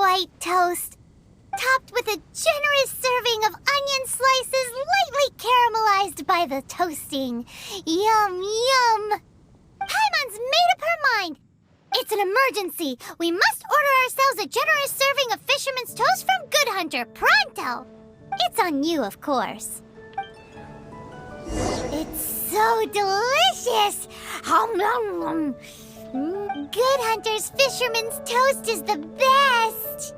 white toast, topped with a generous serving of onion slices lightly caramelized by the toasting. Yum, yum! Paimon's made up her mind! It's an emergency! We must order ourselves a generous serving of fisherman's toast from Good Hunter, pronto! It's on you, of course. It's so delicious! Hum, nom, nom. Good Hunter's fisherman's toast is the best!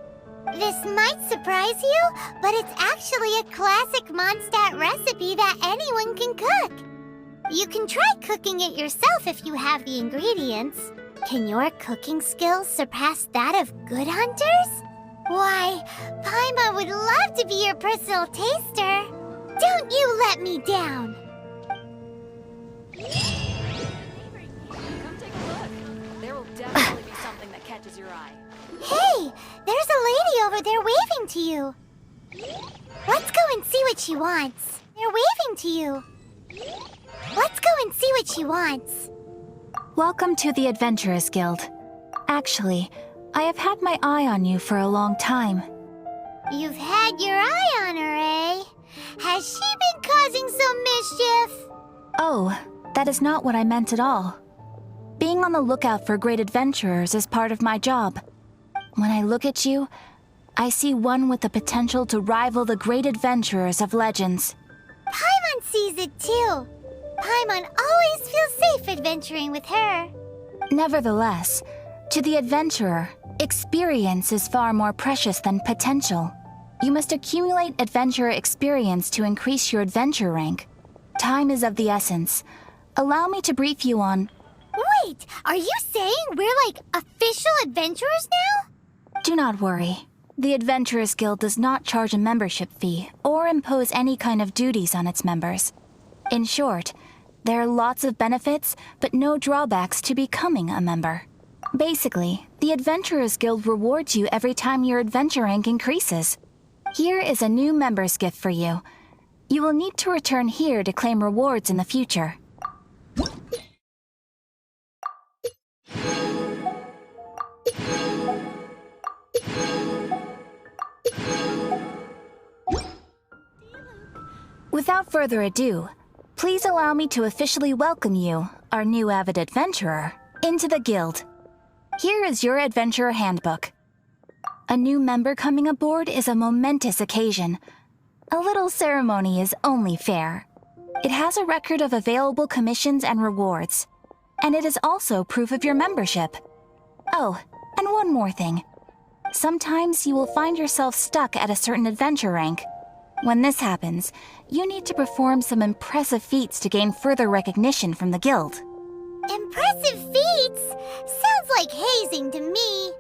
This might surprise you, but it's actually a classic Mondstadt recipe that anyone can cook. You can try cooking it yourself if you have the ingredients. Can your cooking skills surpass that of Good Hunter's? Why, Paimon would love to be your personal taster. Don't you let me down! Come take a look. There will definitely be something that catches your eye. Hey, there's a lady over there waving to you. Let's go and see what she wants. They're waving to you. Let's go and see what she wants. Welcome to the Adventurers Guild. Actually, I have had my eye on you for a long time. You've had your eye on her, eh? Has she been causing some mischief? Oh, that is not what I meant at all. Being on the lookout for great adventurers is part of my job. When I look at you, I see one with the potential to rival the great adventurers of legends. Paimon sees it too. Paimon always feels safe adventuring with her. Nevertheless, to the adventurer, experience is far more precious than potential. You must accumulate adventurer experience to increase your adventure rank. Time is of the essence. Allow me to brief you on... Wait, are you saying we're like official adventurers now? Do not worry. The Adventurers Guild does not charge a membership fee or impose any kind of duties on its members. In short, there are lots of benefits, but no drawbacks to becoming a member. Basically, the Adventurers Guild rewards you every time your adventure rank increases. Here is a new member's gift for you. You will need to return here to claim rewards in the future. Without further ado, please allow me to officially welcome you, our new avid adventurer, into the guild. Here is your adventurer handbook. A new member coming aboard is a momentous occasion. A little ceremony is only fair. It has a record of available commissions and rewards, and it is also proof of your membership. Oh, and one more thing. Sometimes you will find yourself stuck at a certain adventure rank. When this happens, you need to perform some impressive feats to gain further recognition from the guild. Impressive feats? Sounds like hazing to me.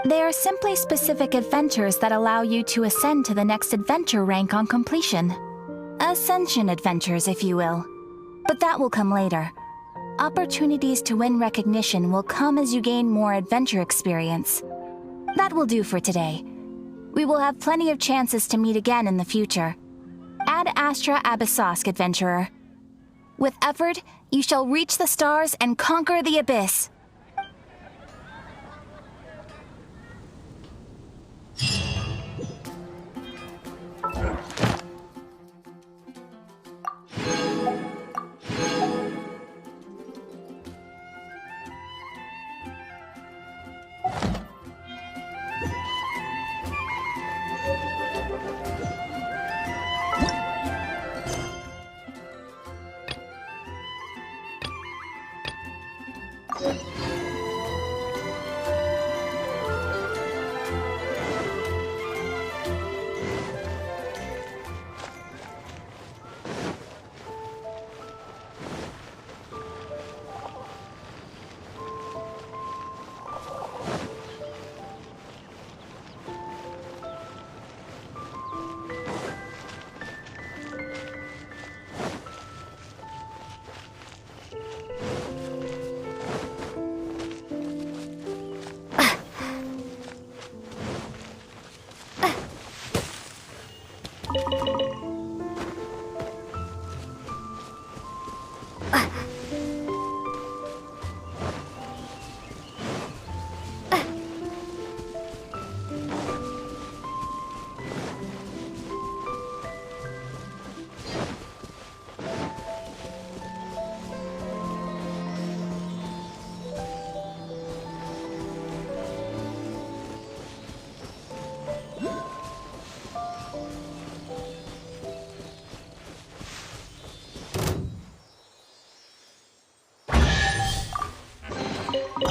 They are simply specific adventures that allow you to ascend to the next adventure rank on completion. Ascension adventures, if you will. But that will come later. Opportunities to win recognition will come as you gain more adventure experience. That will do for today. We will have plenty of chances to meet again in the future. Ad Astra Abyssosk, adventurer. With effort, you shall reach the stars and conquer the abyss.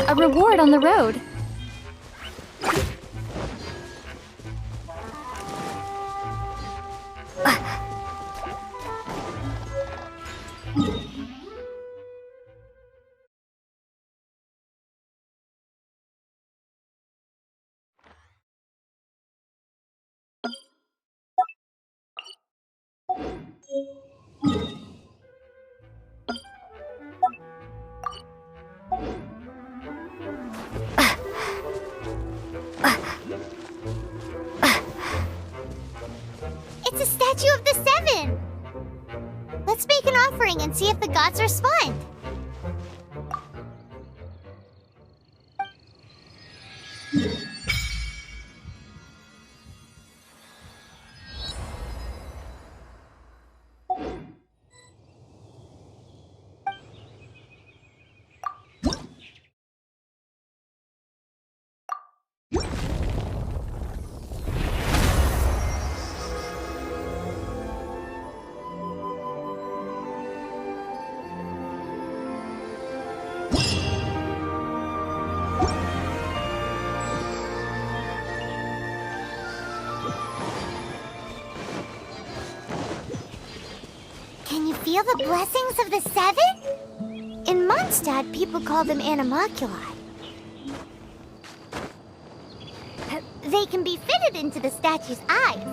A reward on the road. It's a statue of the Seven! Let's make an offering and see if the gods respond. Can you feel the blessings of the Seven? In Mondstadt, people call them animalculi. They can be fitted into the statue's eyes.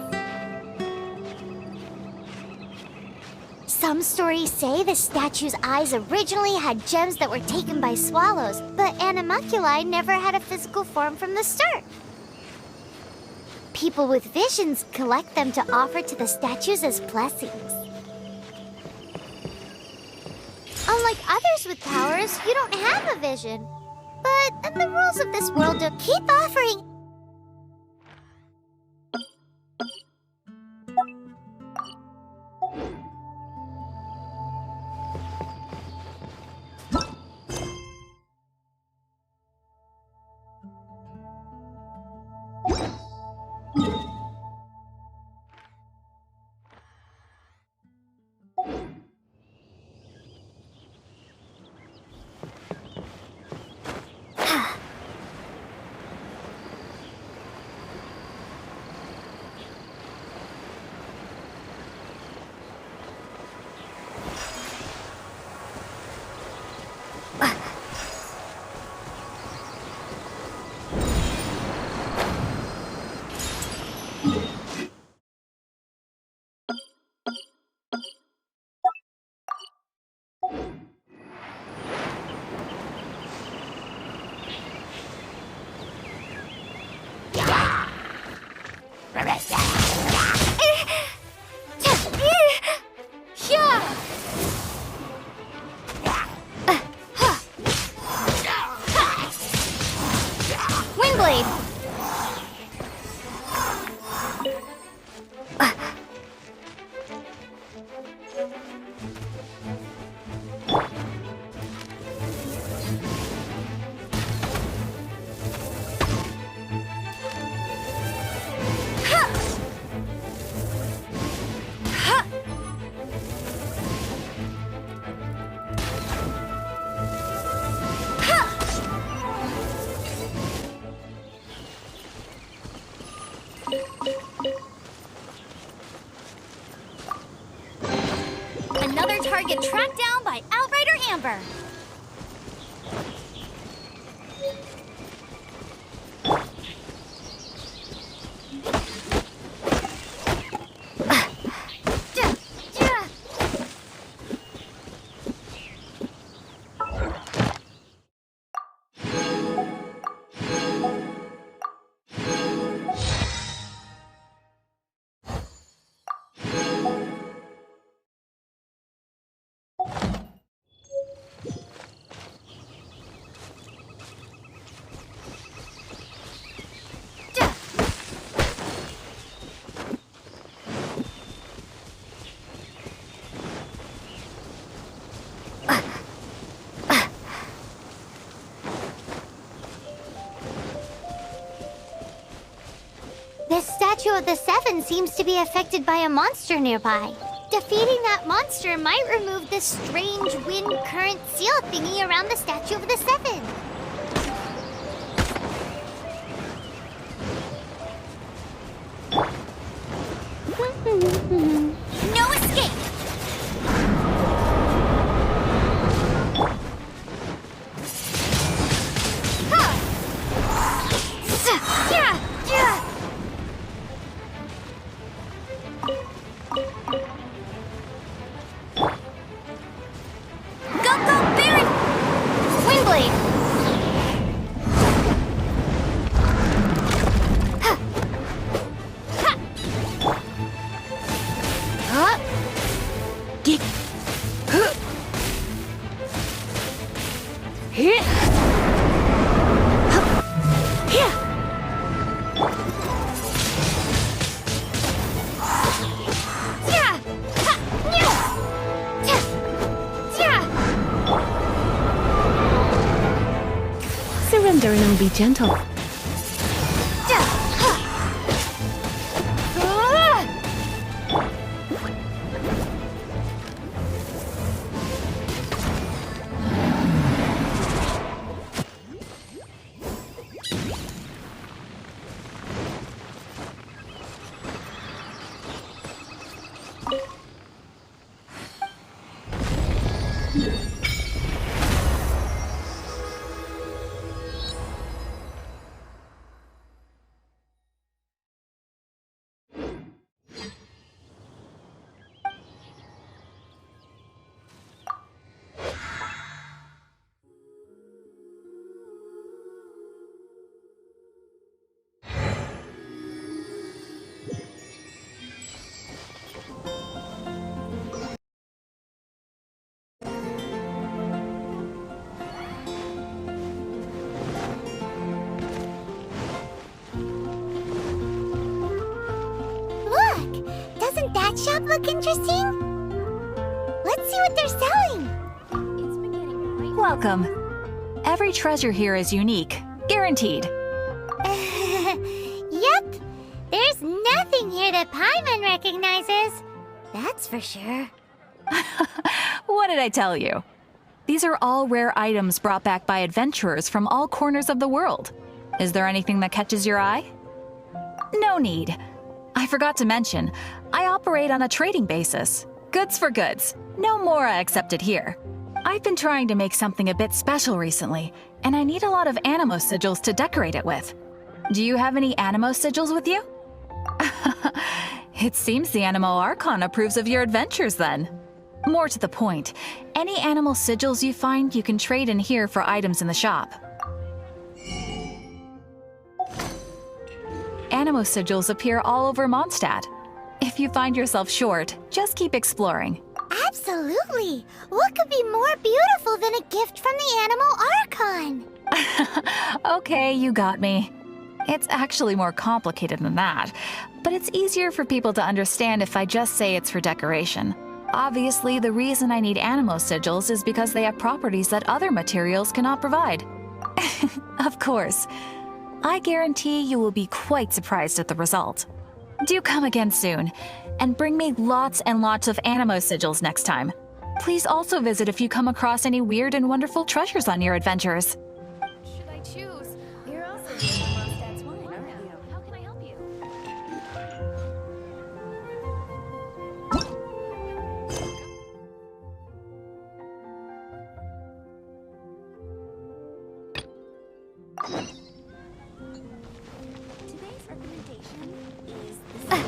Some stories say the statue's eyes originally had gems that were taken by swallows, but animalculi never had a physical form from the start. People with visions collect them to offer to the statues as blessings. Unlike others with powers, you don't have a vision. But in the rules of this world, to keep offering. Windblade! Another target tracked down by Outrider Amber. This statue of the Seven seems to be affected by a monster nearby. Defeating that monster might remove this strange wind current seal thingy around the statue of the Seven. No escape! Go, go, Baron! Windblade! Surrender and be gentle. Look! Doesn't that shop look interesting? Let's see what they're selling! It's been getting right. Welcome. Every treasure here is unique, guaranteed. Yep! There's nothing here that Paimon recognizes. That's for sure. What did I tell you? These are all rare items brought back by adventurers from all corners of the world. Is there anything that catches your eye? No need. I forgot to mention, I operate on a trading basis. Goods for goods. No Mora accepted here. I've been trying to make something a bit special recently, and I need a lot of animo sigils to decorate it with. Do you have any animo sigils with you? It seems the Animo Archon approves of your adventures then. More to the point, any animal sigils you find you can trade in here for items in the shop. Animo sigils appear all over Mondstadt. If you find yourself short, just keep exploring. Absolutely! What could be more beautiful than a gift from the Animal Archon? Okay, you got me. It's actually more complicated than that, but it's easier for people to understand if I just say it's for decoration. Obviously, the reason I need animo sigils is because they have properties that other materials cannot provide. Of course. I guarantee you will be quite surprised at the result. Do come again soon, and bring me lots and lots of animo sigils next time. Please also visit if you come across any weird and wonderful treasures on your adventures. Should I choose? You're also using Mondstadt's wine, aren't you? How can I help you? Today's recommendation is the steak.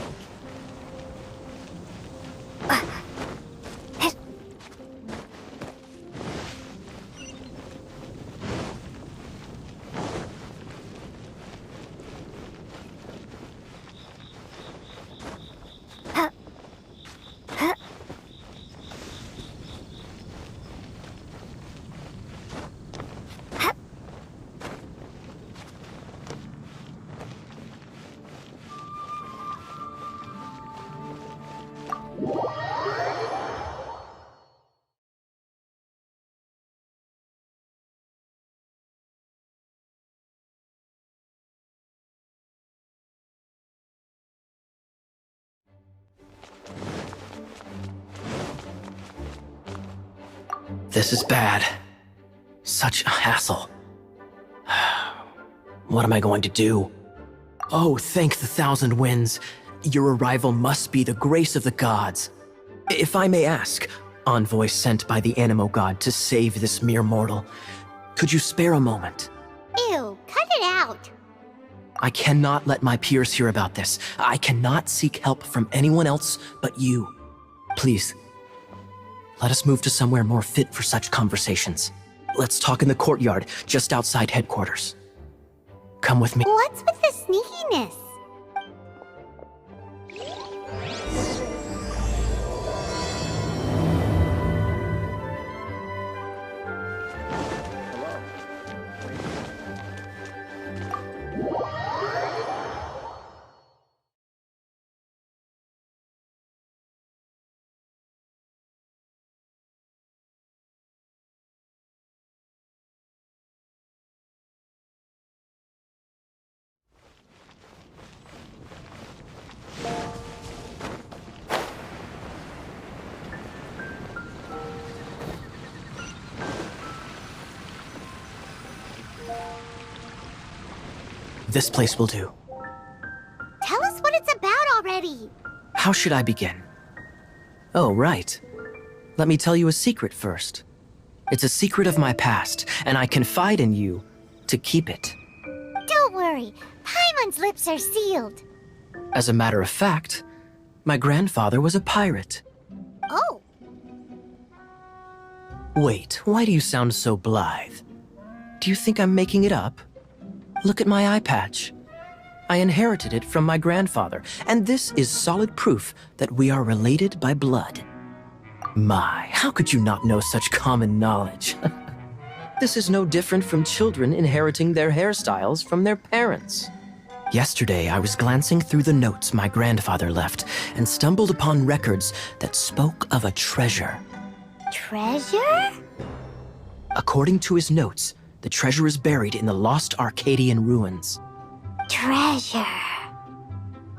This is bad. Such a hassle. What am I going to do? Oh, thank the thousand winds. Your arrival must be the grace of the gods. If I may ask, envoy sent by the Animo god to save this mere mortal, could you spare a moment? Ew, cut it out. I cannot let my peers hear about this. I cannot seek help from anyone else but you. Please, let us move to somewhere more fit for such conversations. Let's talk in the courtyard, just outside headquarters. Come with me. What's with the sneakiness? This place will do. Tell us what it's about already. How should I begin? Oh, right. Let me tell you a secret first. It's a secret of my past, and I confide in you to keep it. Don't worry, Paimon's lips are sealed. As a matter of fact, my grandfather was a pirate. Oh, Wait, why do you sound so blithe? Do you think I'm making it up? Look at my eye patch. I inherited it from my grandfather, and this is solid proof that we are related by blood. My, how could you not know such common knowledge? This is no different from children inheriting their hairstyles from their parents. Yesterday, I was glancing through the notes my grandfather left and stumbled upon records that spoke of a treasure. treasure? According to his notes, the treasure is buried in the lost Arcadian ruins. Treasure.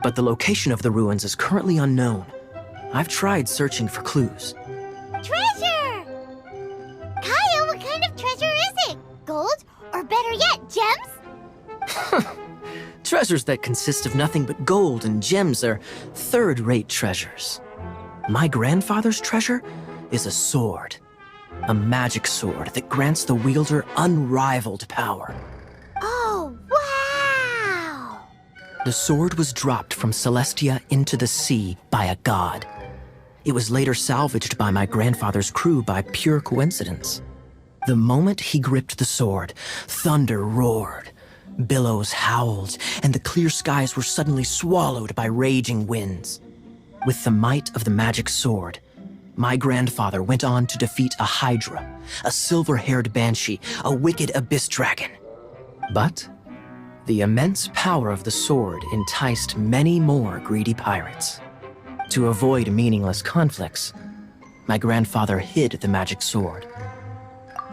But the location of the ruins is currently unknown. I've tried searching for clues. Treasure! Kaeya, what kind of treasure is it? Gold? Or better yet, gems? Treasures that consist of nothing but gold and gems are third-rate treasures. My grandfather's treasure is a sword. A magic sword that grants the wielder unrivaled power. Oh, wow! The sword was dropped from Celestia into the sea by a god. It was later salvaged by my grandfather's crew by pure coincidence. The moment he gripped the sword, thunder roared, billows howled, and the clear skies were suddenly swallowed by raging winds. With the might of the magic sword, my grandfather went on to defeat a hydra, a silver-haired banshee, a wicked abyss dragon. But the immense power of the sword enticed many more greedy pirates. To avoid meaningless conflicts, my grandfather hid the magic sword.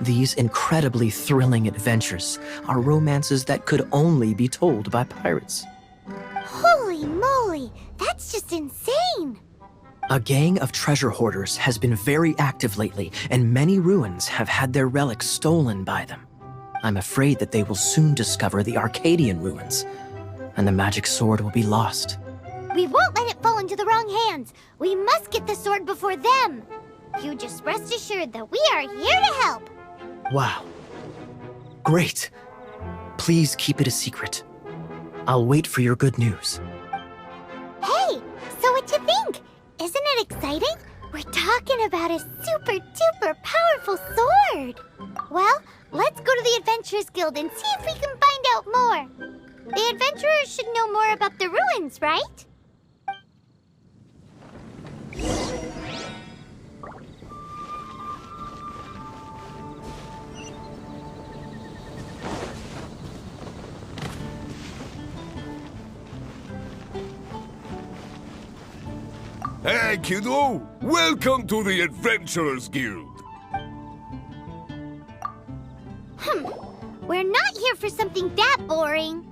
These incredibly thrilling adventures are romances that could only be told by pirates. Holy moly, that's just insane! A gang of treasure hoarders has been very active lately, and many ruins have had their relics stolen by them. I'm afraid that they will soon discover the Arcadian ruins, and the magic sword will be lost. We won't let it fall into the wrong hands. We must get the sword before them. You just rest assured that we are here to help. Wow. Great. Please keep it a secret. I'll wait for your good news. Hey, so what you think? Isn't it exciting? We're talking about a super duper powerful sword. Well, let's go to the Adventurers Guild and see if we can find out more. The adventurers should know more about the ruins, right? Hey, kiddo! Welcome to the Adventurers Guild! We're not here for something that boring.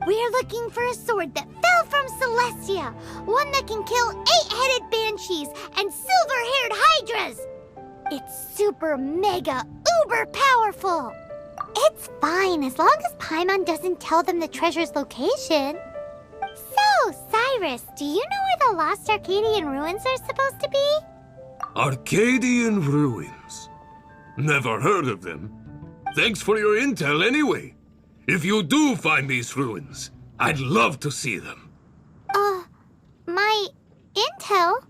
We're looking for a sword that fell from Celestia. One that can kill 8-headed banshees and silver-haired hydras. It's super mega uber powerful. It's fine as long as Paimon doesn't tell them the treasure's location. So, Cyrus, curious. Do you know where the lost Arcadian ruins are supposed to be? Arcadian ruins. Never heard of them. Thanks for your intel anyway. If you do find these ruins, I'd love to see them. My intel?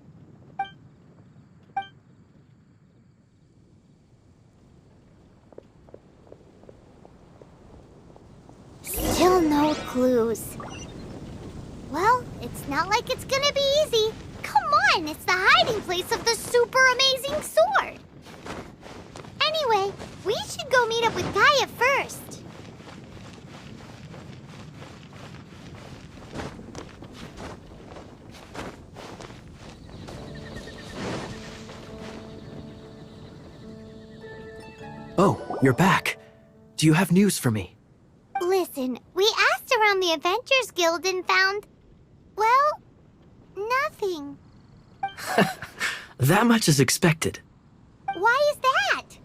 Still no clues. Well, it's not like it's gonna be easy. Come on, it's the hiding place of the super amazing sword. Anyway, we should go meet up with Kaeya first. Oh, you're back. Do you have news for me? Listen, we asked around the Adventurers Guild and found, well, nothing. That much is expected. Why is that?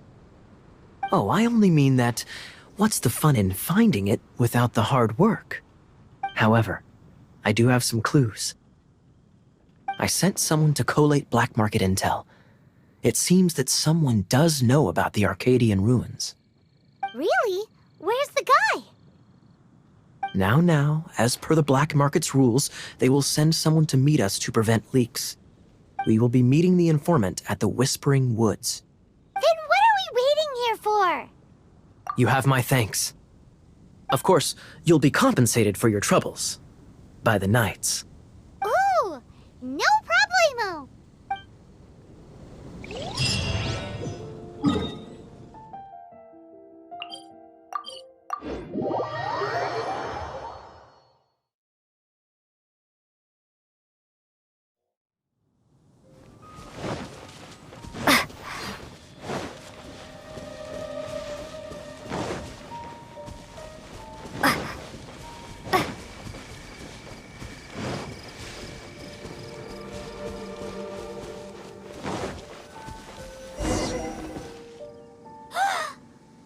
Oh, I only mean that what's the fun in finding it without the hard work? However, I do have some clues. I sent someone to collate black market intel. It seems that someone does know about the Arcadian ruins. Really? Where's the guy? Now, as per the black market's rules, they will send someone to meet us to prevent leaks. We will be meeting the informant at the Whispering Woods. Then what are we waiting here for? You have my thanks. Of course, you'll be compensated for your troubles. By the knights. Ooh, no problemo.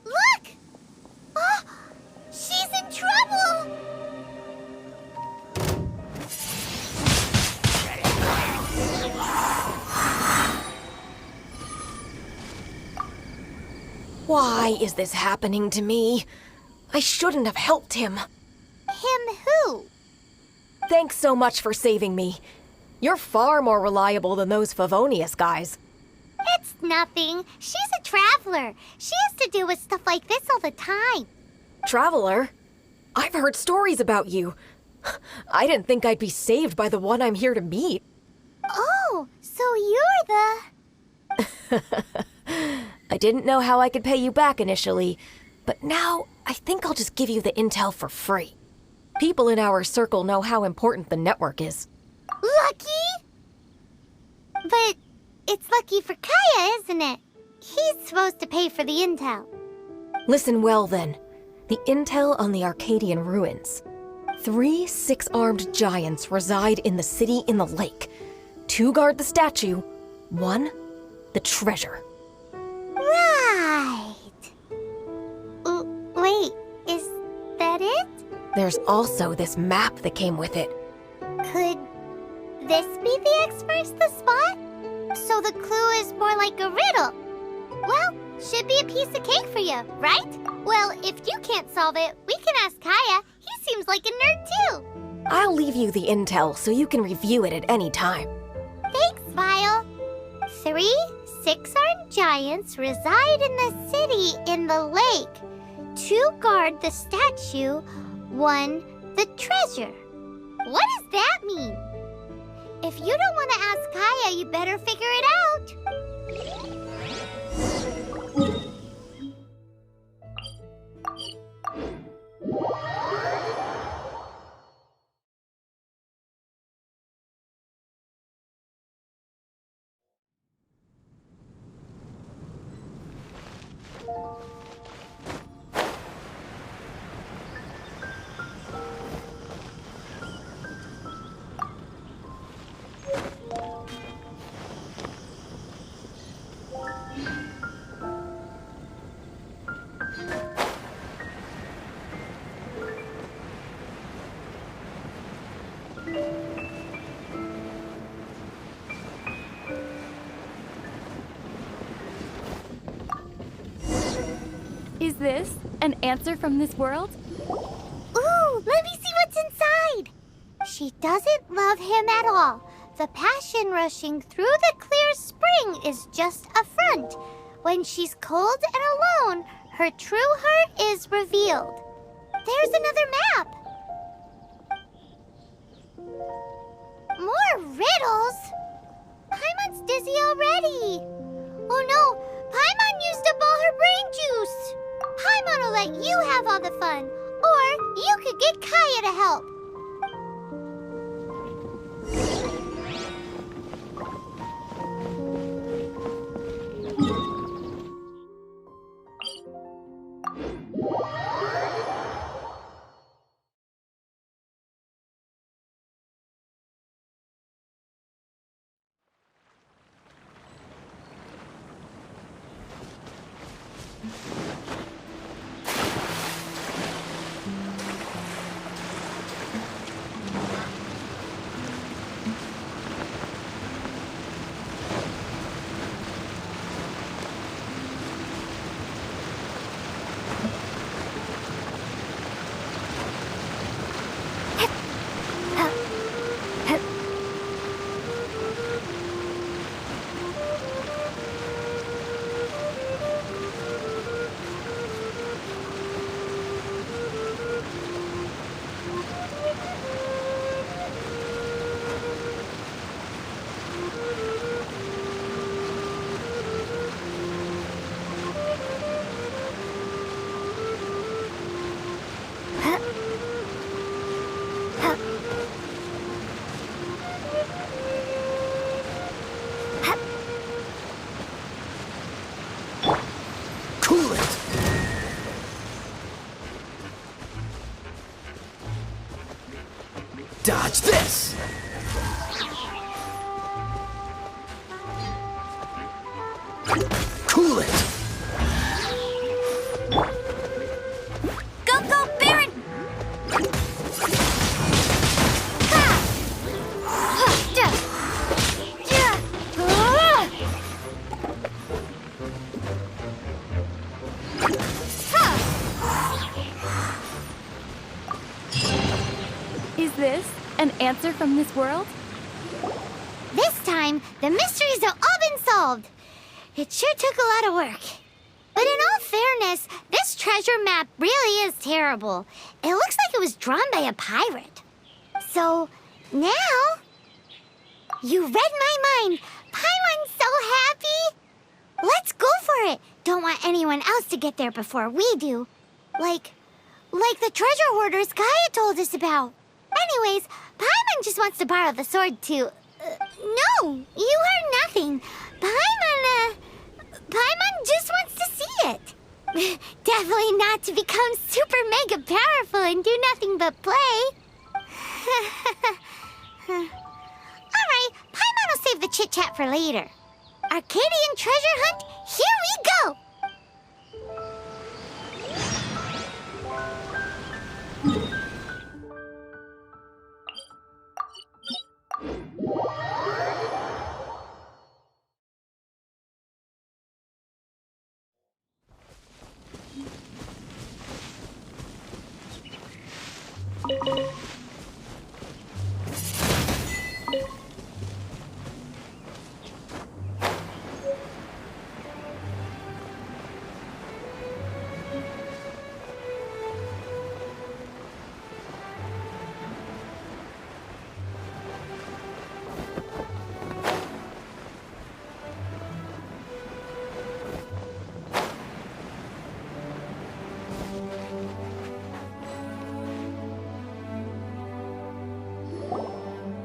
Look! Oh, she's in trouble! Why is this happening to me? I shouldn't have helped him. Him who? Thanks so much for saving me. You're far more reliable than those Favonius guys. It's nothing. She's a traveler. She has to deal with stuff like this all the time. Traveler? I've heard stories about you. I didn't think I'd be saved by the one I'm here to meet. Oh, so you're the... I didn't know how I could pay you back initially, but now I think I'll just give you the intel for free. People in our circle know how important the network is. Lucky? But it's lucky for Kaeya, isn't it? He's supposed to pay for the intel. Listen well then. The intel on the Arcadian ruins. 3 6-armed giants reside in the city in the lake. 2 guard the statue, 1 the treasure. Right. Wait, is that it? There's also this map that came with it. Could this be the X marks the spot? So the clue is more like a riddle. Well, should be a piece of cake for you, right? Well, if you can't solve it, we can ask Kaeya. He seems like a nerd too. I'll leave you the intel so you can review it at any time. Thanks, Vile. 3 6-armed giants reside in the city in the lake. 2 guard the statue, 1 the treasure. What does that mean? If you don't want to ask Kaeya, you better figure it out. this an answer from this world? Ooh, let me see what's inside. She doesn't love him at all. The passion rushing through the clear spring is just a front. When she's cold and alone, her true heart is revealed. There's another map. More riddles? Paimon's dizzy already. Oh no, Paimon used up all her brain juice. Paimon will let you have all the fun, or you could get Kaeya to help. Dodge this! Cool it! Go, go, Baron! Is this an answer from this world? This time, the mysteries have all been solved. It sure took a lot of work. But in all fairness, this treasure map really is terrible. It looks like it was drawn by a pirate. So, now... You read my mind. Paimon's so happy. Let's go for it. Don't want anyone else to get there before we do. Like the treasure hoarders Kaeya told us about. Anyways, Paimon just wants to borrow the sword to... no, you heard nothing. Paimon just wants to see it. Definitely not to become super mega powerful and do nothing but play. Alright, Paimon will save the chit-chat for later. Arcadian treasure hunt, here we go!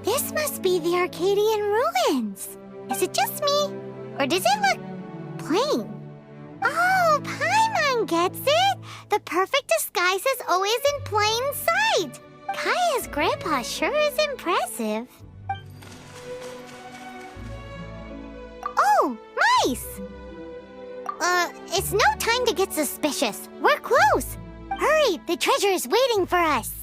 This must be the Arcadian ruins. Is it just me? Or does it look plain? Oh, Paimon gets it! The perfect disguise is always in plain sight! Kaeya's grandpa sure is impressive. Oh, mice! It's no time to get suspicious. We're close! Hurry, the treasure is waiting for us!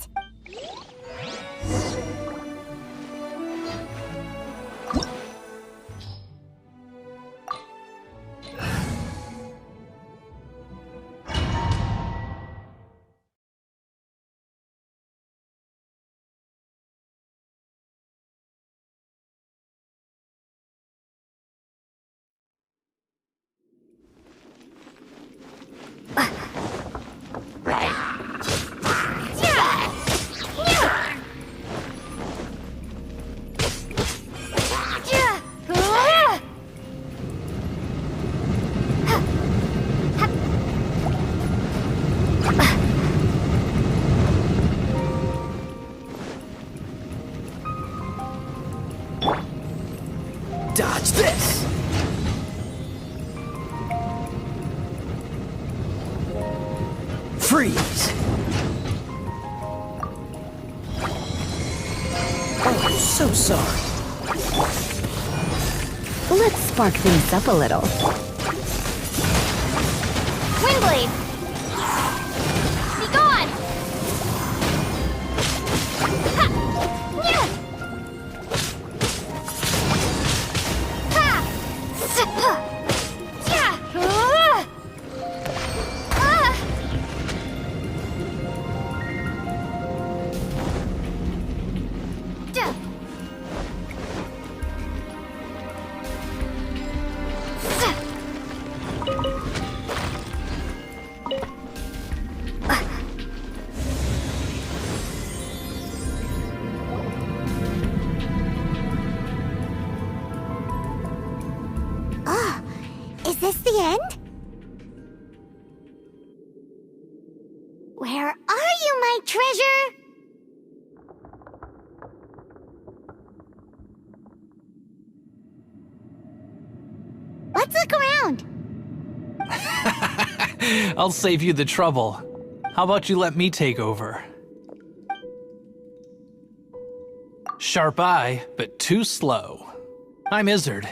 Dodge this! Freeze! Oh, I'm so sorry. Let's spark things up a little. Windblade! Be gone! Ha! Yeah! Ha! Zippa! Yeah! Duh. Is this the end? Where are you, my treasure? Let's look around. I'll save you the trouble. How about you let me take over? Sharp eye, but too slow. I'm Izzard.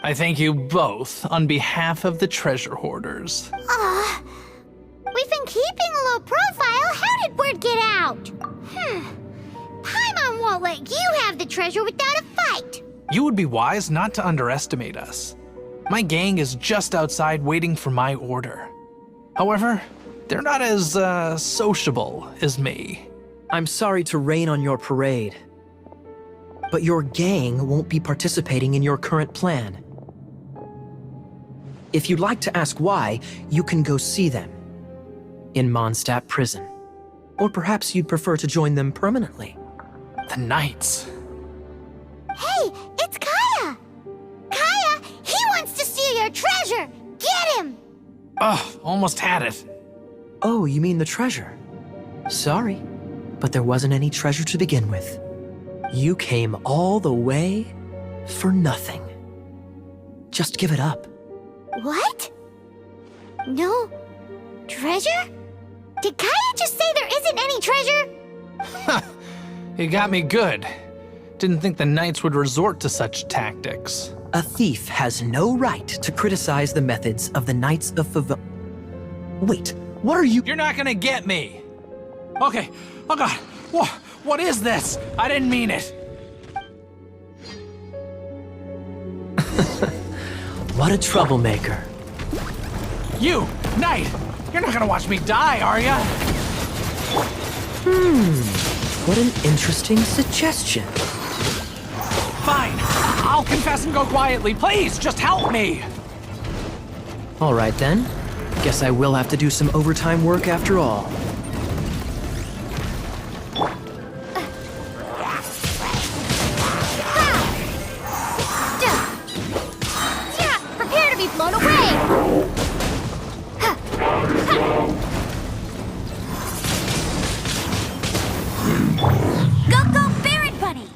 I thank you both on behalf of the treasure hoarders. We've been keeping a low profile. How did word get out? Paimon won't let you have the treasure without a fight. You would be wise not to underestimate us. My gang is just outside waiting for my order. However, they're not as, sociable as me. I'm sorry to rain on your parade, but your gang won't be participating in your current plan. If you'd like to ask why, you can go see them in Mondstadt prison. Or perhaps you'd prefer to join them permanently. The Knights. Hey, it's Kaeya! Kaeya, he wants to steal your treasure! Get him! Ugh, almost had it. Oh, you mean the treasure? Sorry, but there wasn't any treasure to begin with. You came all the way for nothing. Just give it up. What? No treasure? Did Kaeya just say there isn't any treasure? You got me good. Didn't think the Knights would resort to such tactics. A thief has no right to criticize the methods of the Knights of Favon. Wait, what are you— You're not gonna get me! Okay, oh god, what is this? I didn't mean it. What a troublemaker. You, Knight, you're not gonna watch me die, are ya? What an interesting suggestion. Fine, I'll confess and go quietly. Please, just help me. All right then. Guess I will have to do some overtime work after all. Prepare to be blown away! Go, Barret Bunny!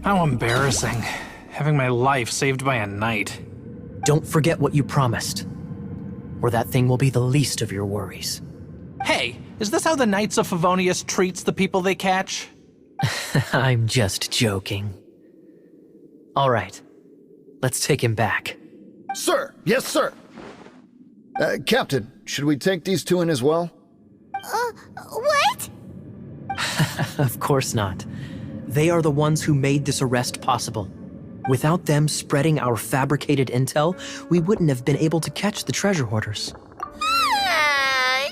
How embarrassing, having my life saved by a knight. Don't forget what you promised, or that thing will be the least of your worries. Hey, is this how the Knights of Favonius treats the people they catch? I'm just joking. All right, let's take him back. Sir! Yes, sir! Captain, should we take these two in as well? What? Of course not. They are the ones who made this arrest possible. Without them spreading our fabricated intel, we wouldn't have been able to catch the treasure hoarders.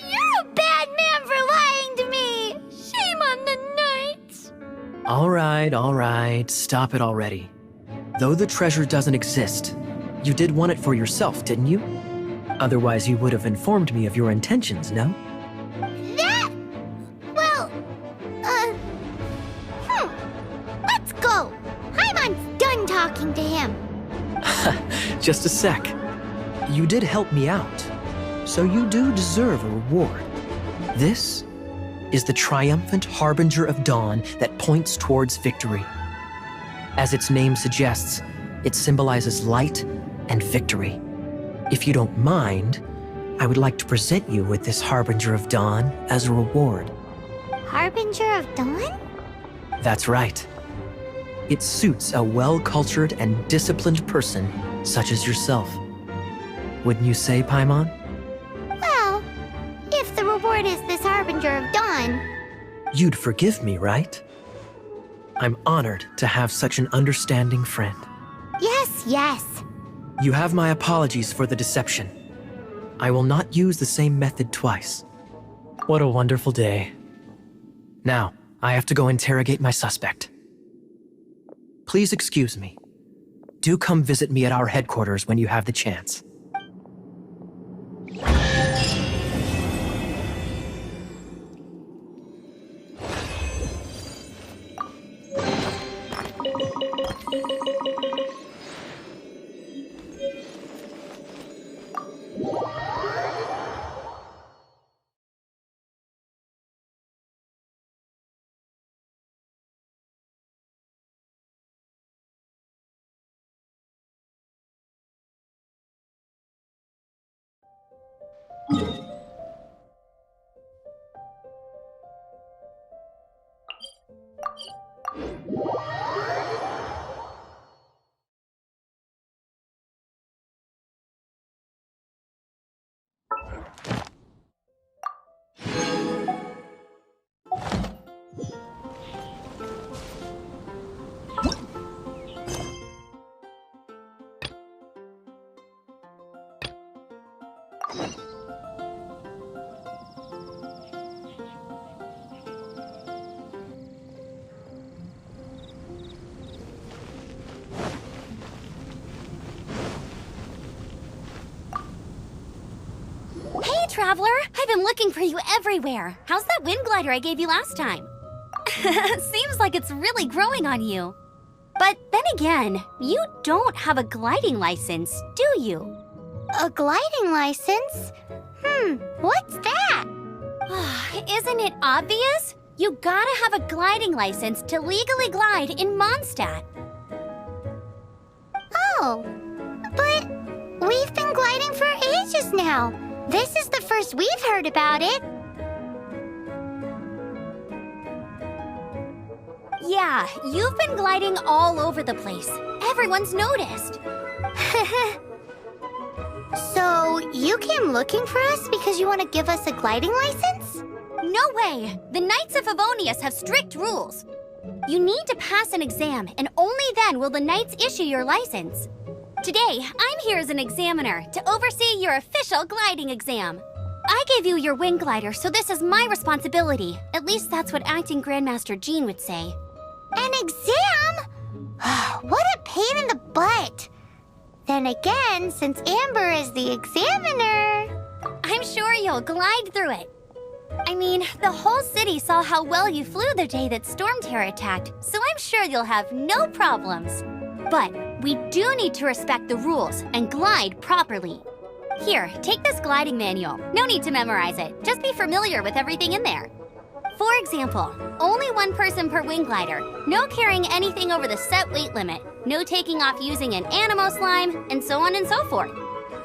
You're a bad man for lying to me! Shame on the Knights! All right, stop it already. Though the treasure doesn't exist, you did want it for yourself, didn't you? Otherwise, you would have informed me of your intentions, no? That? Well, let's go. Paimon's done talking to him. Just a sec. You did help me out, so you do deserve a reward. This is the triumphant harbinger of dawn that points towards victory. As its name suggests, it symbolizes light and victory. If you don't mind, I would like to present you with this harbinger of dawn as a reward. Harbinger of Dawn? That's right. It suits a well-cultured and disciplined person such as yourself. Wouldn't you say, Paimon? Well, if the reward is this Harbinger of Dawn... You'd forgive me, right? I'm honored to have such an understanding friend. Yes, yes. You have my apologies for the deception. I will not use the same method twice. What a wonderful day. Now, I have to go interrogate my suspect. Please excuse me. Do come visit me at our headquarters when you have the chance. Hey, Traveler! I've been looking for you everywhere. How's that wind glider I gave you last time? Seems like it's really growing on you. But then again, you don't have a gliding license, do you? A gliding license? What's that? Isn't it obvious? You gotta have a gliding license to legally glide in Mondstadt. Oh, but we've been gliding for ages now. This is the first we've heard about it. Yeah, you've been gliding all over the place. Everyone's noticed. So, you came looking for us because you want to give us a gliding license? No way! The Knights of Favonius have strict rules. You need to pass an exam, and only then will the Knights issue your license. Today, I'm here as an examiner to oversee your official gliding exam. I gave you your wing glider, so this is my responsibility. At least that's what Acting Grandmaster Jean would say. An exam? What a pain in the butt. Then again, since Amber is the examiner... I'm sure you'll glide through it. I mean, the whole city saw how well you flew the day that Storm Terror attacked, so I'm sure you'll have no problems. But we do need to respect the rules and glide properly. Here, take this gliding manual. No need to memorize it. Just be familiar with everything in there. For example, only one person per wing glider, no carrying anything over the set weight limit, no taking off using an animo slime, and so on and so forth.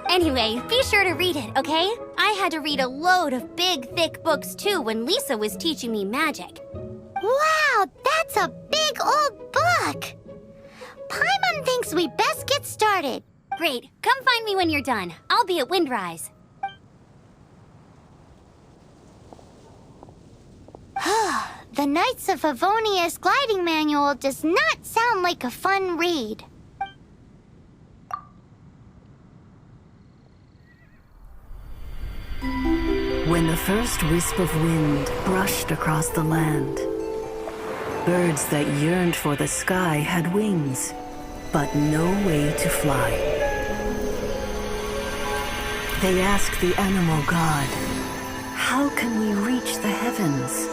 Anyway, be sure to read it, okay? I had to read a load of big, thick books too when Lisa was teaching me magic. Wow, that's a big old book! Paimon thinks we best get started. Great, come find me when you're done. I'll be at Windrise. The Knights of Favonius gliding manual does not sound like a fun read. When the first wisp of wind brushed across the land, birds that yearned for the sky had wings, but no way to fly. They asked the animal god, "How can we reach the heavens?"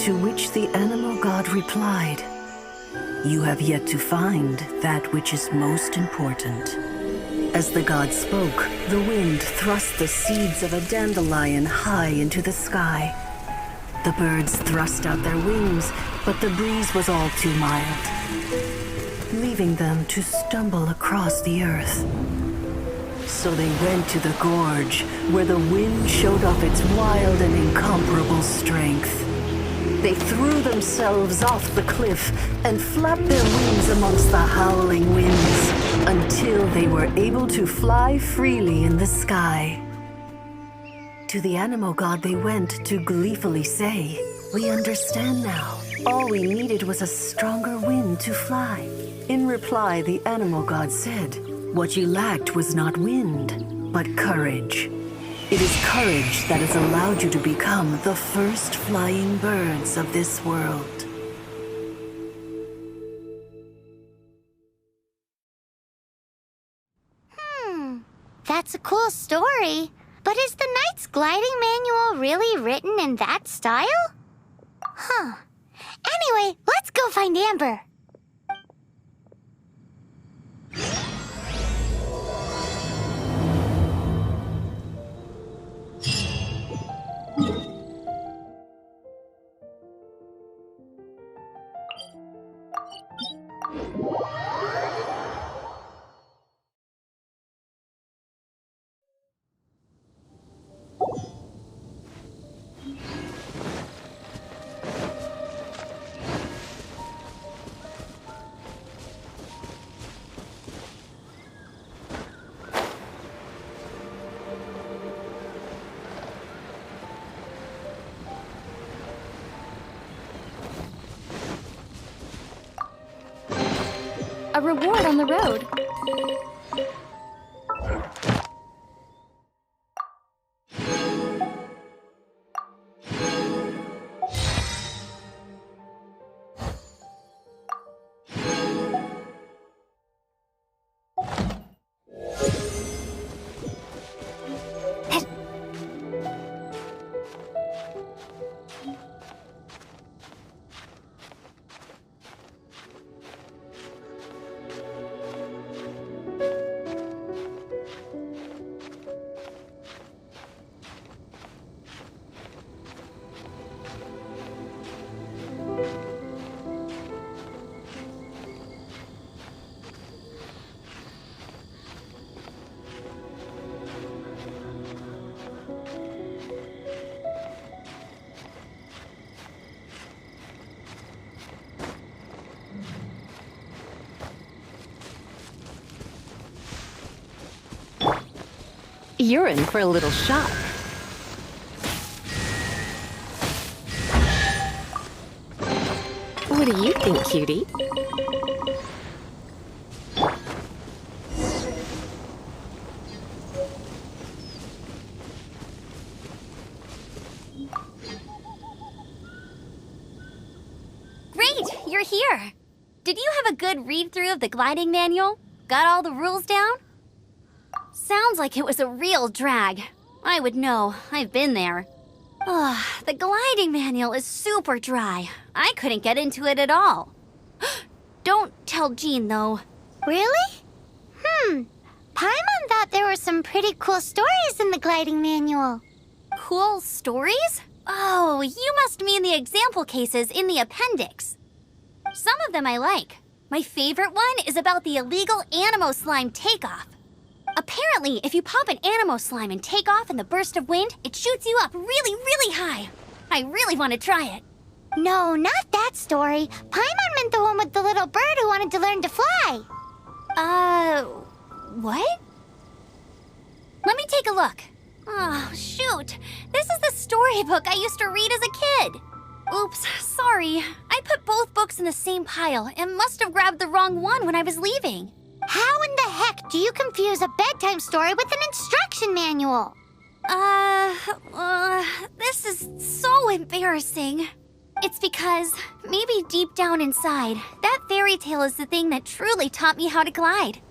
To which the animal god replied, "You have yet to find that which is most important." As the god spoke, the wind thrust the seeds of a dandelion high into the sky. The birds thrust out their wings, but the breeze was all too mild, leaving them to stumble across the earth. So they went to the gorge, where the wind showed off its wild and incomparable strength. They threw themselves off the cliff and flapped their wings amongst the howling winds until they were able to fly freely in the sky. To the animal god they went to gleefully say, "We understand now. All we needed was a stronger wind to fly." In reply, the animal god said, "What you lacked was not wind, but courage. It is courage that has allowed you to become the first flying birds of this world." That's a cool story. But is the Knight's gliding manual really written in that style? Huh. Anyway, let's go find Amber. A reward on the road. You're in for a little shock. What do you think, cutie? Great, you're here. Did you have a good read-through of the gliding manual? Got all the rules down? Sounds like it was a real drag. I would know. I've been there. Ugh, the gliding manual is super dry. I couldn't get into it at all. Don't tell Jean, though. Really? Paimon thought there were some pretty cool stories in the gliding manual. Cool stories? Oh, you must mean the example cases in the appendix. Some of them I like. My favorite one is about the illegal Animo slime takeoff. Apparently, if you pop an Animo slime and take off in the burst of wind, it shoots you up really, really high. I really want to try it. No, not that story. Paimon meant the one with the little bird who wanted to learn to fly. What? Let me take a look. Oh, shoot. This is the storybook I used to read as a kid. Oops, sorry. I put both books in the same pile and must have grabbed the wrong one when I was leaving. How in the heck do you confuse a bedtime story with an instruction manual? This is so embarrassing. It's because, maybe deep down inside, that fairy tale is the thing that truly taught me how to glide.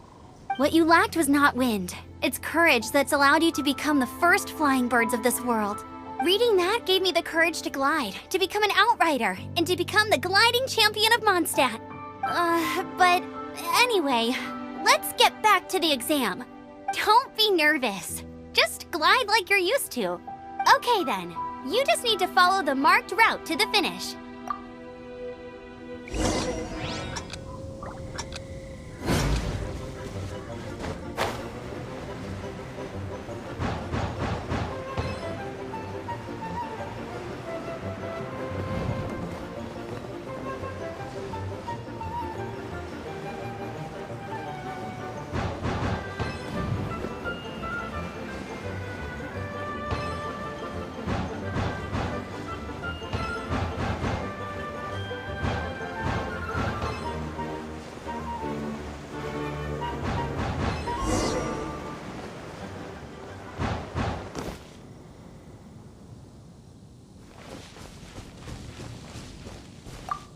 What you lacked was not wind. It's courage that's allowed you to become the first flying birds of this world. Reading that gave me the courage to glide, to become an outrider, and to become the gliding champion of Mondstadt. But anyway, let's get back to the exam. Don't be nervous. Just glide like you're used to. Okay then, you just need to follow the marked route to the finish.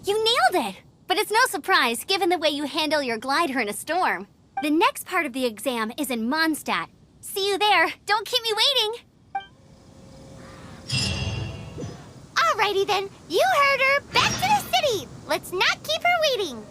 You nailed it! But it's no surprise, given the way you handle your glider in a storm. The next part of the exam is in Mondstadt. See you there. Don't keep me waiting. Alrighty then, you heard her. Back to the city. Let's not keep her waiting.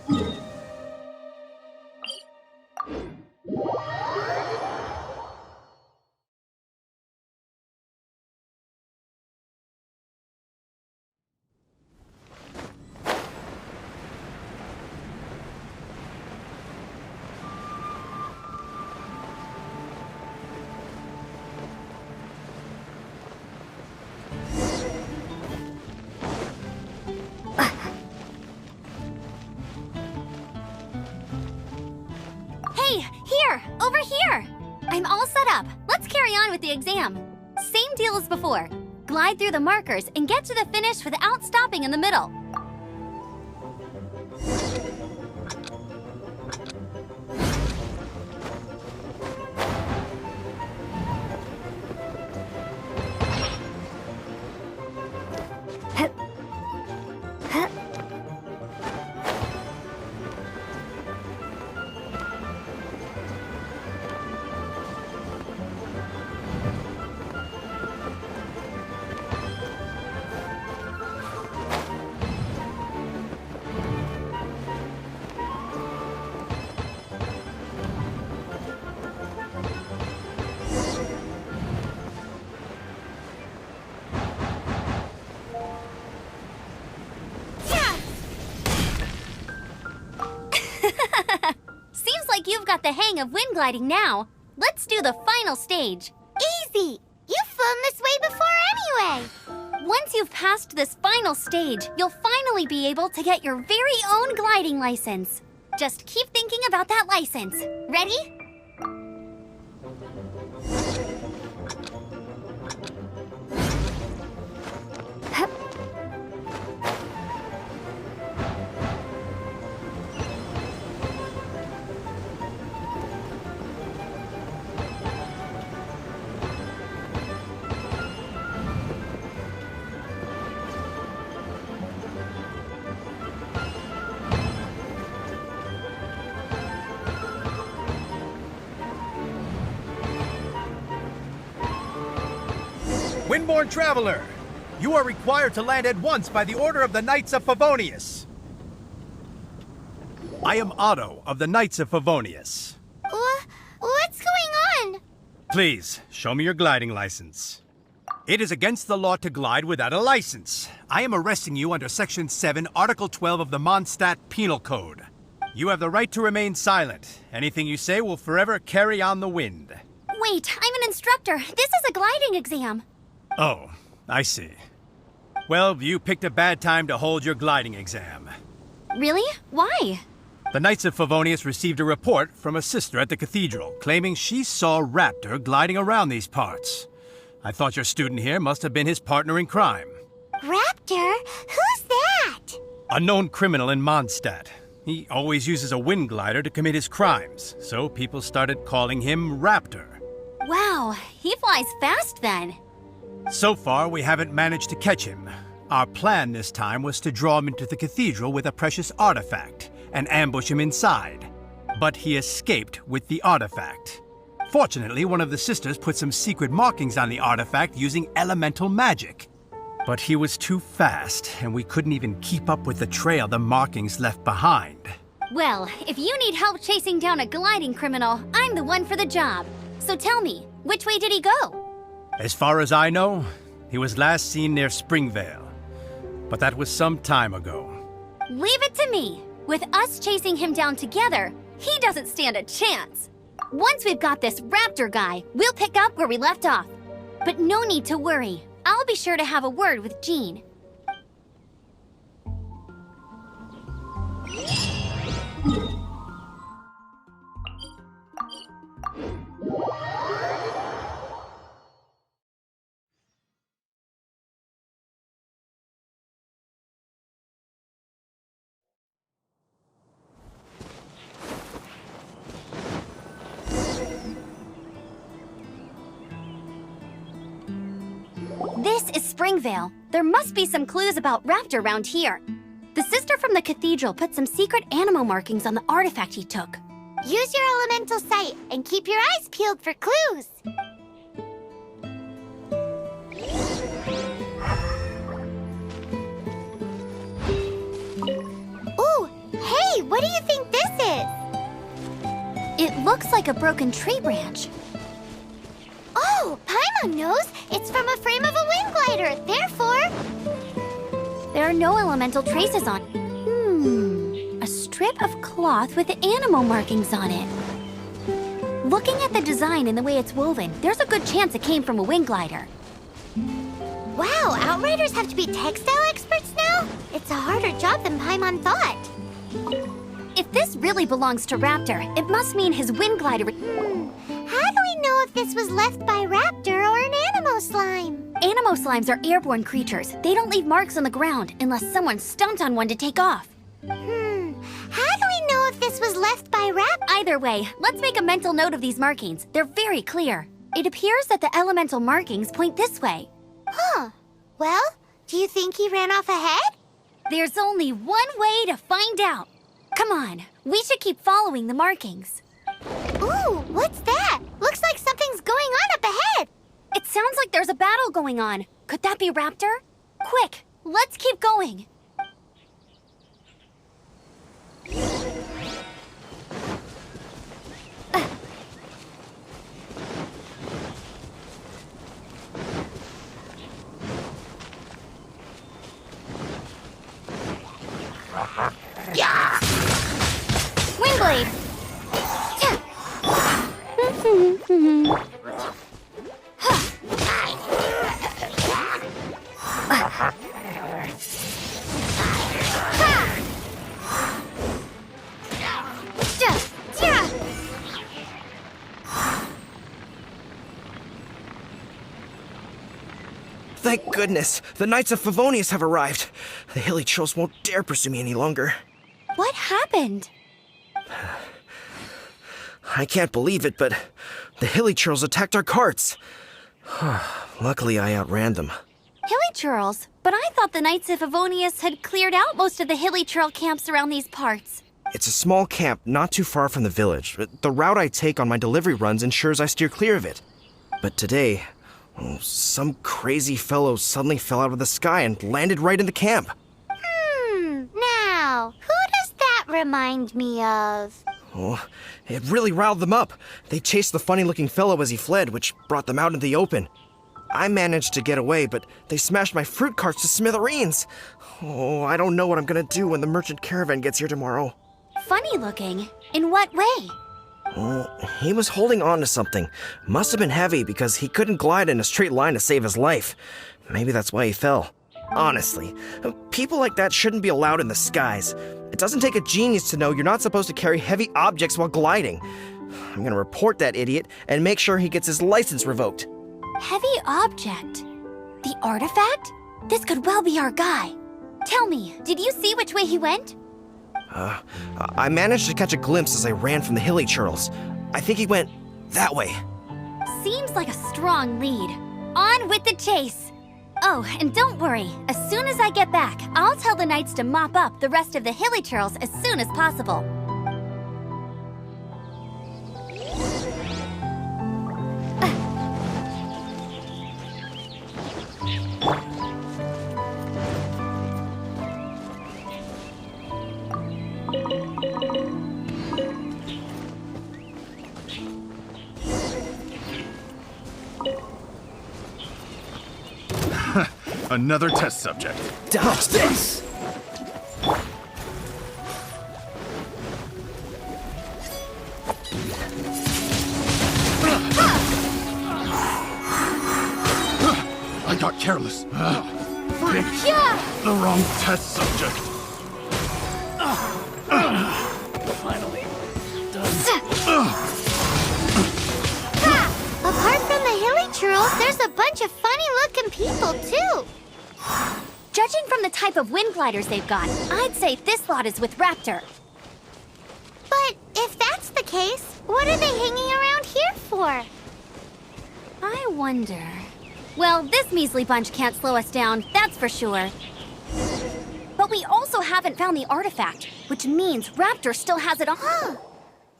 Hey, here! Over here! I'm all set up. Let's carry on with the exam. Same deal as before. Glide through the markers and get to the finish without stopping in the middle. Seems like you've got the hang of wind gliding now. Let's do the final stage. Easy. You've flown this way before anyway. Once you've passed this final stage, you'll finally be able to get your very own gliding license. Just keep thinking about that license. Ready? Windborne Traveler, you are required to land at once by the order of the Knights of Favonius. I am Otto of the Knights of Favonius. What's going on? Please, show me your gliding license. It is against the law to glide without a license. I am arresting you under Section 7, Article 12 of the Mondstadt Penal Code. You have the right to remain silent. Anything you say will forever carry on the wind. Wait, I'm an instructor. This is a gliding exam. Oh, I see. Well, you picked a bad time to hold your gliding exam. Really? Why? The Knights of Favonius received a report from a sister at the cathedral claiming she saw Raptor gliding around these parts. I thought your student here must have been his partner in crime. Raptor? Who's that? A known criminal in Mondstadt. He always uses a wind glider to commit his crimes, so people started calling him Raptor. Wow, he flies fast then. So far, we haven't managed to catch him. Our plan this time was to draw him into the cathedral with a precious artifact and ambush him inside. But he escaped with the artifact. Fortunately, one of the sisters put some secret markings on the artifact using elemental magic. But he was too fast, and we couldn't even keep up with the trail the markings left behind. Well, if you need help chasing down a gliding criminal, I'm the one for the job. So tell me, which way did he go? As far as I know, he was last seen near Springvale. But that was some time ago. Leave it to me. With us chasing him down together, he doesn't stand a chance. Once we've got this raptor guy, we'll pick up where we left off. But no need to worry. I'll be sure to have a word with Jean. This is Springvale. There must be some clues about Raptor around here. The sister from the cathedral put some secret animal markings on the artifact he took. Use your elemental sight and keep your eyes peeled for clues. Ooh, hey, what do you think this is? It looks like a broken tree branch. Oh, Paimon knows. It's from a frame of a wind glider. Therefore, there are no elemental traces on it. A strip of cloth with animal markings on it. Looking at the design and the way it's woven, there's a good chance it came from a wind glider. Wow, Outriders have to be textile experts now? It's a harder job than Paimon thought. If this really belongs to Raptor, it must mean his wind glider... How do we know if this was left by Raptor or an Animo slime? Animo slimes are airborne creatures. They don't leave marks on the ground unless someone stomped on one to take off. How do we know if this was left by Raptor? Either way, let's make a mental note of these markings. They're very clear. It appears that the elemental markings point this way. Huh. Well, do you think he ran off ahead? There's only one way to find out. Come on, we should keep following the markings. Ooh, what's that? Looks like something's going on up ahead. It sounds like there's a battle going on. Could that be Raptor? Quick, let's keep going. Windblade! Thank goodness, the Knights of Favonius have arrived. The hilly trolls won't dare pursue me any longer. What happened? I can't believe it, but the hilly trolls attacked our carts. Luckily, I outran them. Hilly churls? But I thought the Knights of Favonius had cleared out most of the hilly churl camps around these parts. It's a small camp not too far from the village. The route I take on my delivery runs ensures I steer clear of it. But today, some crazy fellow suddenly fell out of the sky and landed right in the camp. Now, who does that remind me of? Oh, it really riled them up. They chased the funny-looking fellow as he fled, which brought them out into the open. I managed to get away, but they smashed my fruit carts to smithereens. Oh, I don't know what I'm gonna do when the merchant caravan gets here tomorrow. Funny looking? In what way? Oh, he was holding on to something. Must have been heavy because he couldn't glide in a straight line to save his life. Maybe that's why he fell. Honestly, people like that shouldn't be allowed in the skies. It doesn't take a genius to know you're not supposed to carry heavy objects while gliding. I'm gonna report that idiot and make sure he gets his license revoked. Heavy object? The artifact? This could well be our guy. Tell me, did you see which way he went? I managed to catch a glimpse as I ran from the hilly churls. I think he went that way. Seems like a strong lead. On with the chase! Oh, and don't worry. As soon as I get back, I'll tell the knights to mop up the rest of the hilly churls as soon as possible. Another test subject. Dodge this! I got careless. Picked Yeah. the wrong test subject. Finally. Apart from the hilly churls, there's a bunch of funny-looking people, too. Judging from the type of wind gliders they've got, I'd say this lot is with Raptor. But if that's the case, what are they hanging around here for? I wonder... Well, this measly bunch can't slow us down, that's for sure. But we also haven't found the artifact, which means Raptor still has it on.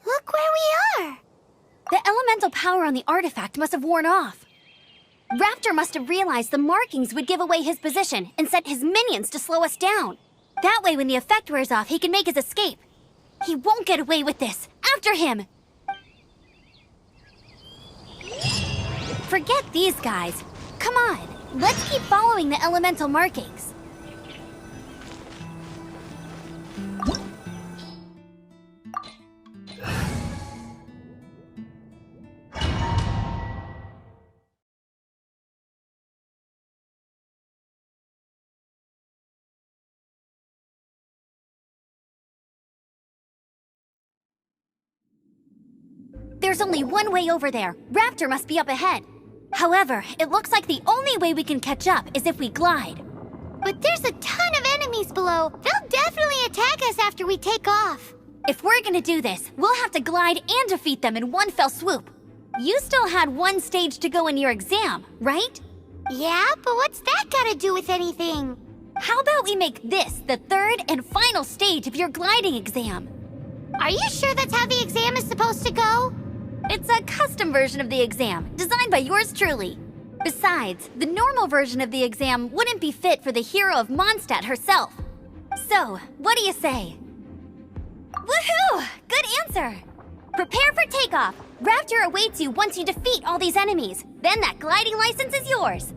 Look where we are. The elemental power on the artifact must have worn off. Raptor must have realized the markings would give away his position and sent his minions to slow us down. That way, when the effect wears off, he can make his escape. He won't get away with this. After him! Forget these guys. Come on, let's keep following the elemental markings. There's only one way over there. Raptor must be up ahead. However, it looks like the only way we can catch up is if we glide. But there's a ton of enemies below. They'll definitely attack us after we take off. If we're gonna do this, we'll have to glide and defeat them in one fell swoop. You still had one stage to go in your exam, right? Yeah, but what's that gotta do with anything? How about we make this the third and final stage of your gliding exam? Are you sure that's how the exam is supposed to go? It's a custom version of the exam, designed by yours truly. Besides, the normal version of the exam wouldn't be fit for the hero of Mondstadt herself. So, what do you say? Woohoo! Good answer! Prepare for takeoff. Raptor awaits you once you defeat all these enemies. Then that gliding license is yours.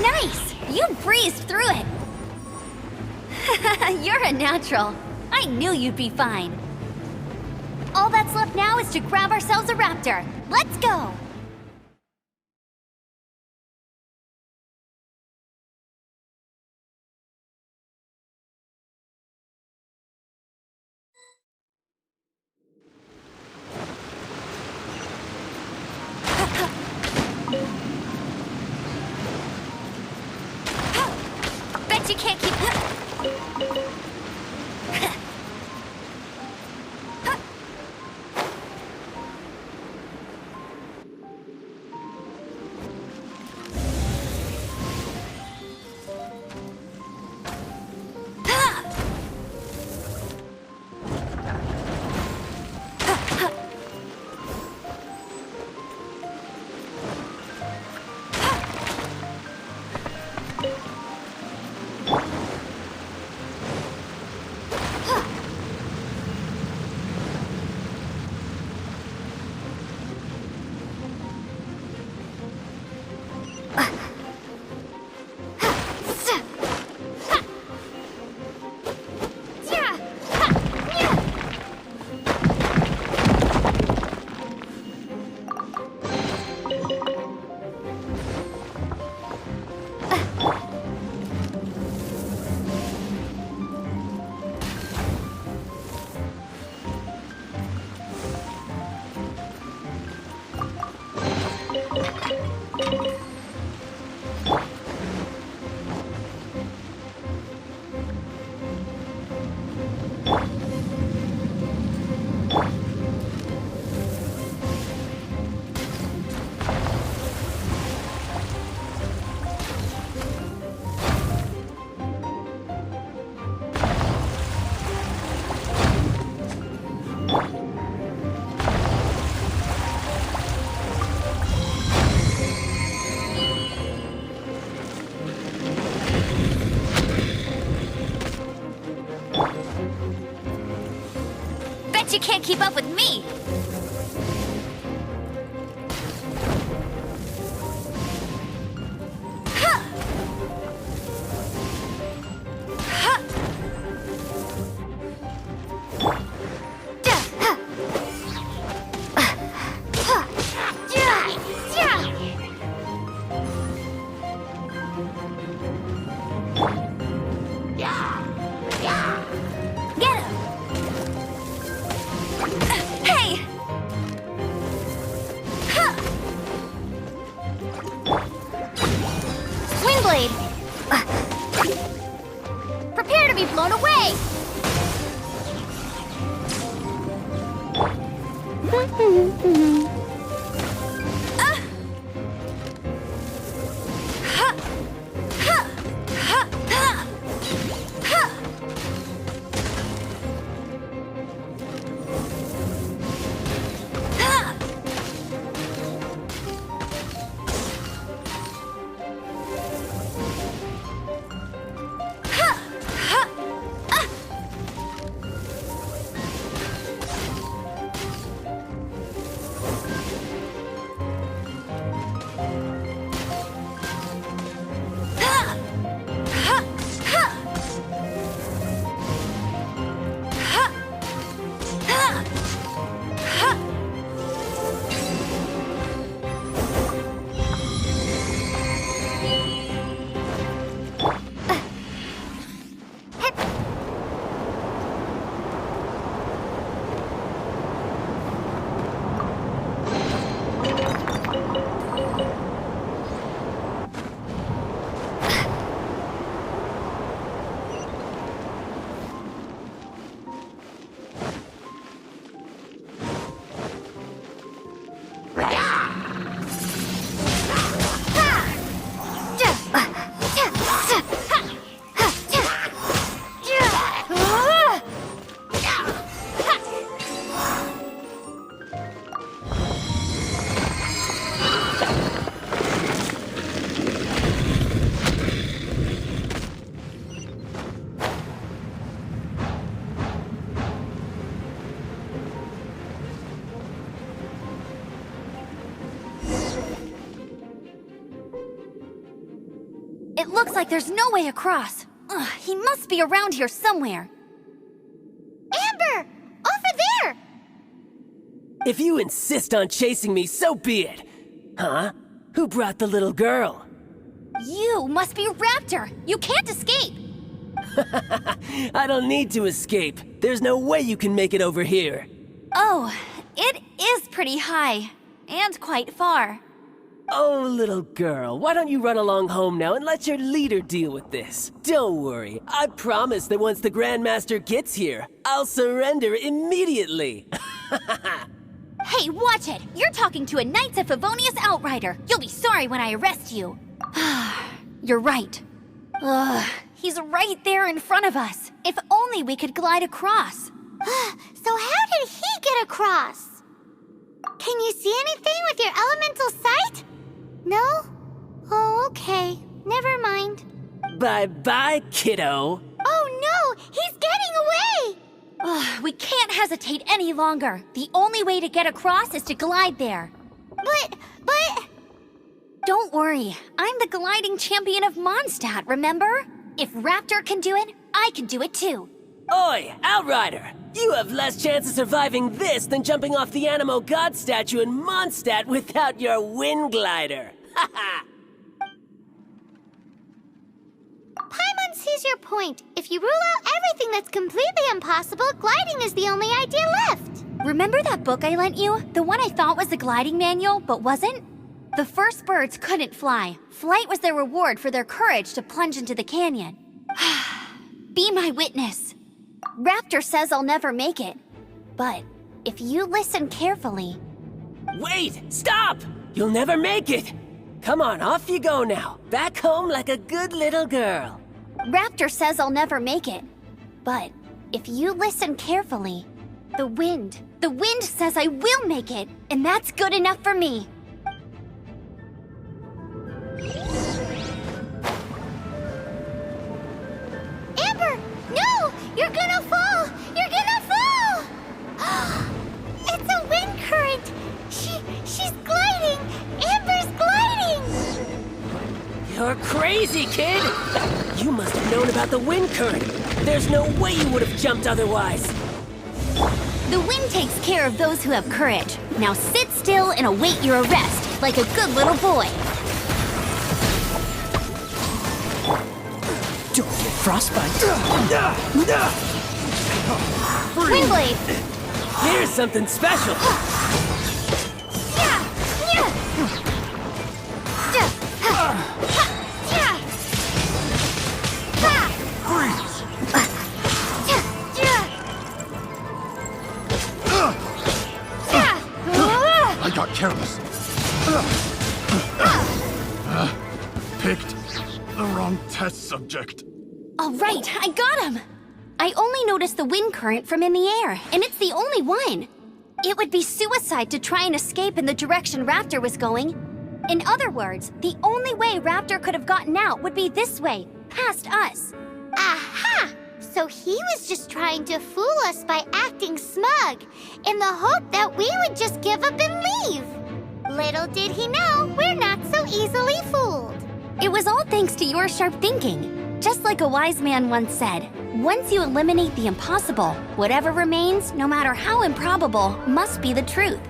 Nice! You breezed through it! You're a natural. I knew you'd be fine. All that's left now is to grab ourselves a raptor. Let's go! Bet you can't keep... keep up with me. Get him! Hey! Swing blade! Prepare to be blown away! It looks like there's no way across. Ugh, he must be around here somewhere. Amber! Over there! If you insist on chasing me, so be it. Huh? Who brought the little girl? You must be Raptor. You can't escape. I don't need to escape. There's no way you can make it over here. Oh, it is pretty high. And quite far. Oh, little girl, why don't you run along home now and let your leader deal with this? Don't worry, I promise that once the Grandmaster gets here, I'll surrender immediately. Hey, watch it! You're talking to a Knights of Favonius outrider. You'll be sorry when I arrest you. You're right. Ugh, he's right there in front of us. If only we could glide across. So how did he get across? Can you see anything with your elemental sight? No? Oh, okay. Never mind. Bye-bye, kiddo. Oh no! He's getting away! Ugh, we can't hesitate any longer. The only way to get across is to glide there. But... Don't worry. I'm the gliding champion of Mondstadt, remember? If Raptor can do it, I can do it too. Oi, Outrider! You have less chance of surviving this than jumping off the Animo God statue in Mondstadt without your wind glider. Haha! Paimon sees your point. If you rule out everything that's completely impossible, gliding is the only idea left. Remember that book I lent you? The one I thought was the gliding manual, but wasn't? The first birds couldn't fly. Flight was their reward for their courage to plunge into the canyon. Be my witness. Raptor says I'll never make it. But if you listen carefully... Wait! Stop! You'll never make it! Come on, off you go now. Back home like a good little girl. Raptor says I'll never make it. But if you listen carefully, the wind says I will make it, and that's good enough for me. Amber! No! You're gonna fall! You're gonna fall! You're crazy, kid! You must have known about the wind current. There's no way you would have jumped otherwise. The wind takes care of those who have courage. Now sit still and await your arrest, like a good little boy. Don't get frostbite. Windblade! Here's something special. I got careless. Picked the wrong test subject. All right, I got him! I only noticed the wind current from in the air, and it's the only one. It would be suicide to try and escape in the direction Raptor was going. In other words, the only way Raptor could have gotten out would be this way, past us. Aha! So he was just trying to fool us by acting smug, in the hope that we would just give up and leave. Little did he know, we're not so easily fooled. It was all thanks to your sharp thinking. Just like a wise man once said, once you eliminate the impossible, whatever remains, no matter how improbable, must be the truth.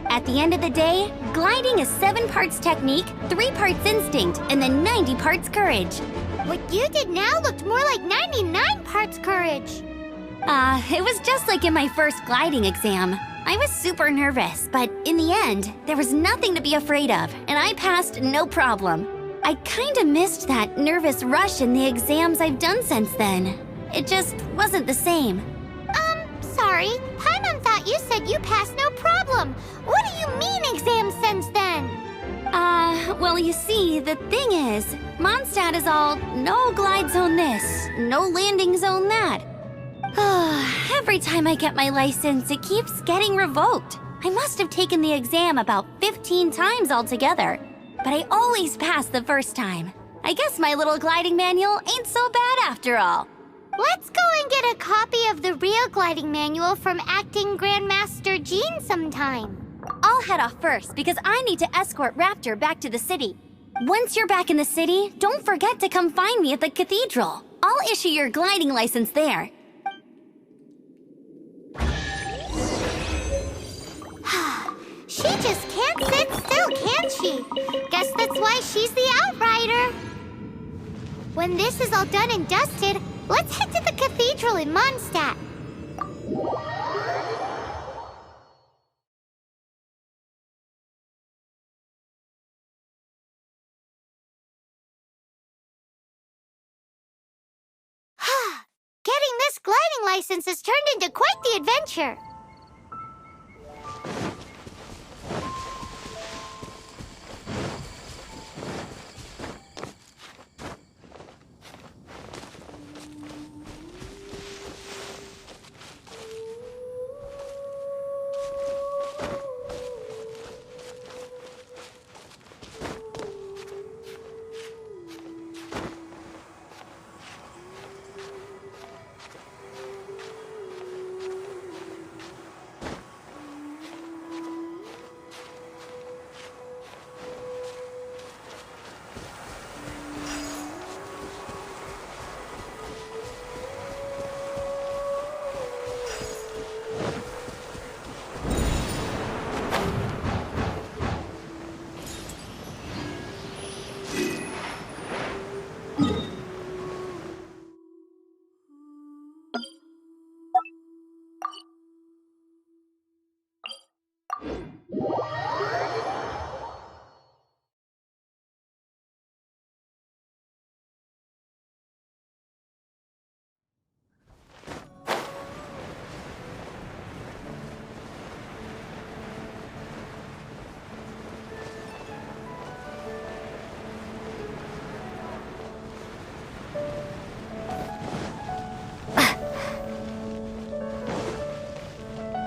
At the end of the day, gliding is 7 parts technique, 3 parts instinct, and then 90 parts courage. What you did now looked more like 99 parts courage. It was just like in my first gliding exam. I was super nervous, but in the end, there was nothing to be afraid of, and I passed no problem. I kinda missed that nervous rush in the exams I've done since then. It just wasn't the same. Sorry. Paimon thought you said you passed no problem. What do you mean exams since then? Well, you see, the thing is, Mondstadt is all no glide zone this, no landing zone that. Every time I get my license, it keeps getting revoked. I must have taken the exam about 15 times altogether, but I always pass the first time. I guess my little gliding manual ain't so bad after all. Let's go and get a copy of the real gliding manual from Acting Grandmaster Jean sometime. I'll head off first because I need to escort Raptor back to the city. Once you're back in the city, don't forget to come find me at the cathedral. I'll issue your gliding license there. She just can't sit still, can she? Guess that's why she's the outrider. When this is all done and dusted, let's head to the cathedral in Mondstadt. Getting this gliding license has turned into quite the adventure.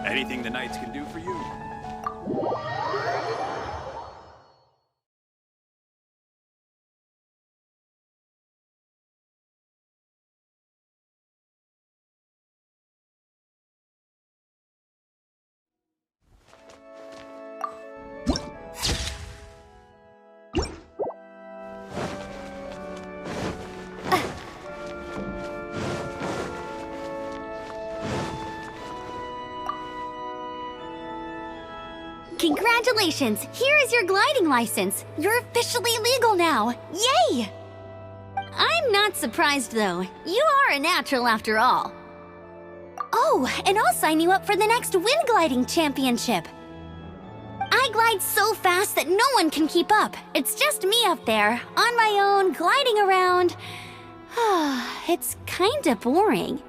Anything the Knights can do for you? Congratulations! Here is your gliding license. You're officially legal now. Yay! I'm not surprised though. You are a natural after all. Oh, and I'll sign you up for the next wind gliding championship. I glide so fast that no one can keep up. It's just me up there, on my own, gliding around. It's kinda boring.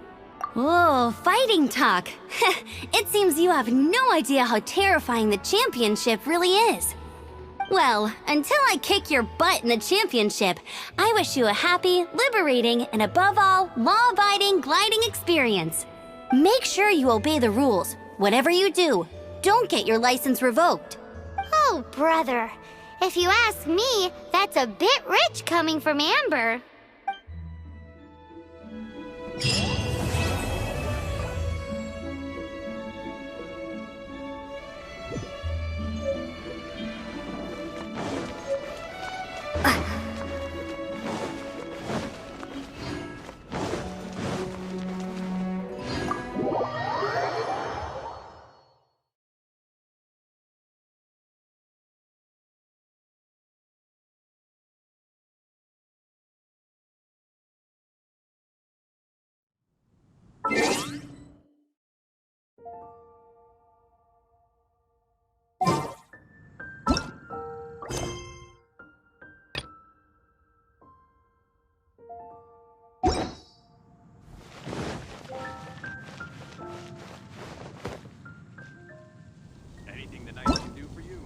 Whoa, fighting talk. It seems you have no idea how terrifying the championship really is. Well, until I kick your butt in the championship, I wish you a happy, liberating, and above all, law-abiding gliding experience. Make sure you obey the rules. Whatever you do, don't get your license revoked. Oh, brother. If you ask me, that's a bit rich coming from Amber. Anything the knights can do for you.